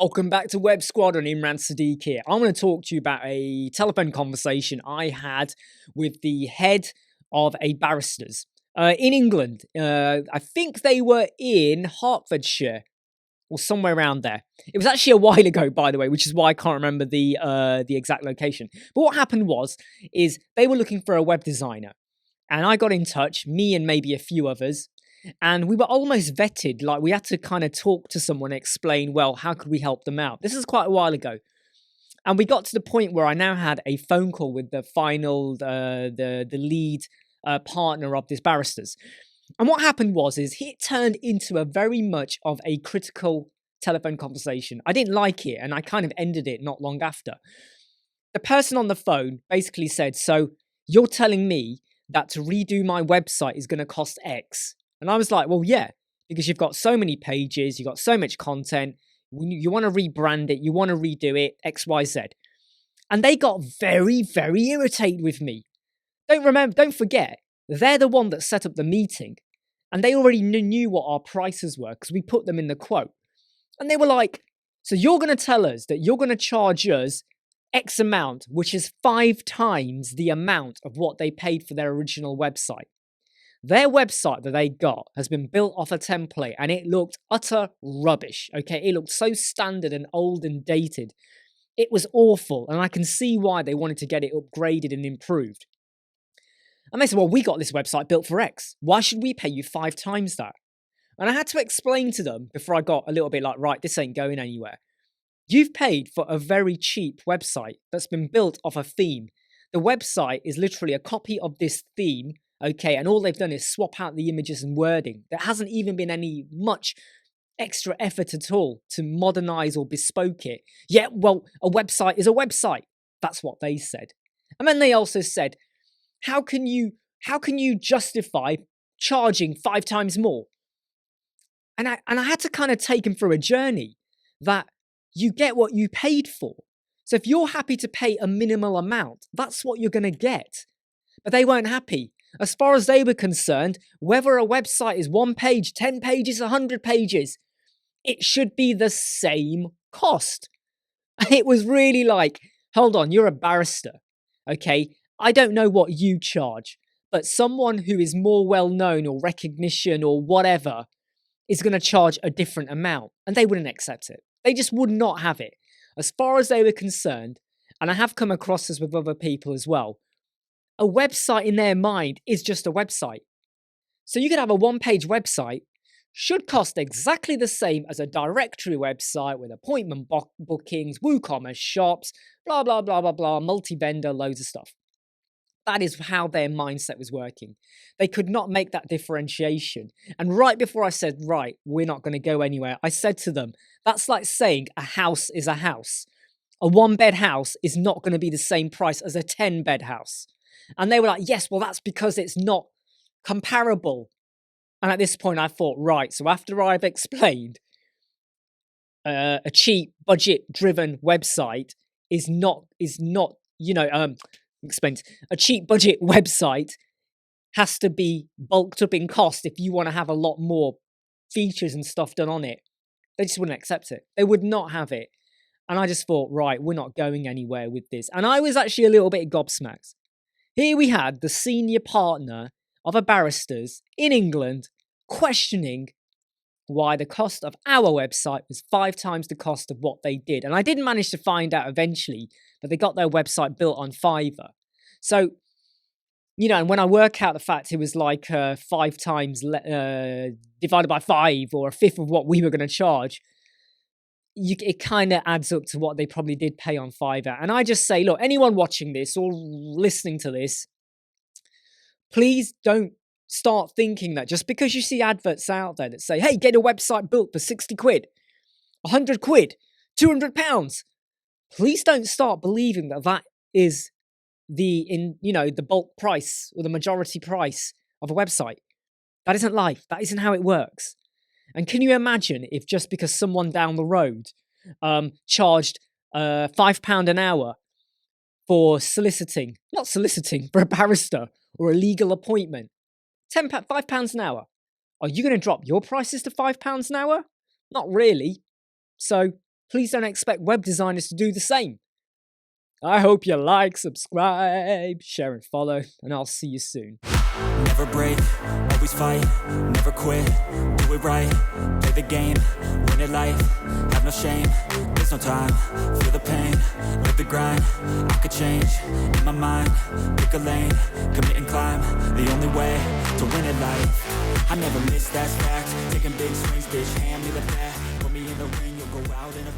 Welcome back to Web Squadron. Imran, Siddiq here. I'm going to talk to you about a telephone conversation I had with the head of a barristers in England. I think they were in Hertfordshire or somewhere around there. It was actually a while ago, by the way, which is why I can't remember the exact location. But what happened is they were looking for a web designer, and I got in touch, me and maybe a few others. And we were almost vetted, like we had to kind of talk to someone and explain, well, how could we help them out? This is quite a while ago. And we got to the point where I now had a phone call with the final, the lead partner of this barristers. And what happened is it turned into a very much of a critical telephone conversation. I didn't like it, and I kind of ended it not long after. The person on the phone basically said, so you're telling me that to redo my website is going to cost X? And I was like, well, yeah, because you've got so many pages, you've got so much content, you want to rebrand it, you want to redo it, X, Y, Z. And they got very, very irritated with me. Don't forget, they're the one that set up the meeting, and they already knew what our prices were because we put them in the quote. And they were like, so you're going to tell us that you're going to charge us X amount, which is 5 times the amount of what they paid for their original website. Their website that they got has been built off a template, and it looked utter rubbish, okay? It looked so standard and old and dated. It was awful, and I can see why they wanted to get it upgraded and improved. And they said, well, we got this website built for X. Why should we pay you 5 times that? And I had to explain to them before I got a little bit like, right, this ain't going anywhere. You've paid for a very cheap website that's been built off a theme. The website is literally a copy of this theme. Okay, and all they've done is swap out the images and wording. There hasn't even been any much extra effort at all to modernize or bespoke it. Yeah, well, a website is a website. That's what they said. And then they also said, how can you justify charging 5 times more? And I had to kind of take them through a journey that you get what you paid for. So if you're happy to pay a minimal amount, that's what you're going to get. But they weren't happy. As far as they were concerned, whether a website is 1 page, 10 pages, 100 pages, it should be the same cost. It was really like, hold on, you're a barrister, okay? I don't know what you charge, but someone who is more well-known or recognition or whatever is going to charge a different amount, and they wouldn't accept it. They just would not have it. As far as they were concerned, and I have come across this with other people as well, a website in their mind is just a website. So you could have a 1-page website, should cost exactly the same as a directory website with appointment bookings, WooCommerce shops, blah, blah, blah, blah, blah, multi-vendor, loads of stuff. That is how their mindset was working. They could not make that differentiation. And right before I said, right, we're not going to go anywhere, I said to them, that's like saying a house is a house. A 1-bed house is not going to be the same price as a 10-bed house. And they were like, yes, well, that's because it's not comparable. And at this point, I thought, right, so after I've explained a cheap, budget-driven website is not, expensive. A cheap budget website has to be bulked up in cost if you want to have a lot more features and stuff done on it. They just wouldn't accept it. They would not have it. And I just thought, right, we're not going anywhere with this. And I was actually a little bit gobsmacked. Here we had the senior partner of a barristers in England questioning why the cost of our website was 5 times the cost of what they did. And I did manage to find out eventually that they got their website built on Fiverr. So, and when I work out the fact it was like 5 times divided by 5 or a fifth of what we were going to charge, it kind of adds up to what they probably did pay on Fiverr. And I just say, look, anyone watching this or listening to this, please don't start thinking that just because you see adverts out there that say, hey, get a website built for 60 quid, 100 quid, 200 pounds. Please don't start believing that that is the bulk price or the majority price of a website. That isn't life. That isn't how it works. And can you imagine if just because someone down the road charged £5 an hour for not soliciting, for a barrister or a legal appointment, £5 an hour, are you going to drop your prices to £5 an hour? Not really. So please don't expect web designers to do the same. I hope you like, subscribe, share and follow, and I'll see you soon. Never break, always fight, never quit, do it right, play the game, win it life, have no shame, there's no time, feel the pain, live the grind, I could change, in my mind, pick a lane, commit and climb, the only way to win it life, I never miss, that's fact, taking big swings, bitch, hand me the bat, put me in the ring, you'll go out in a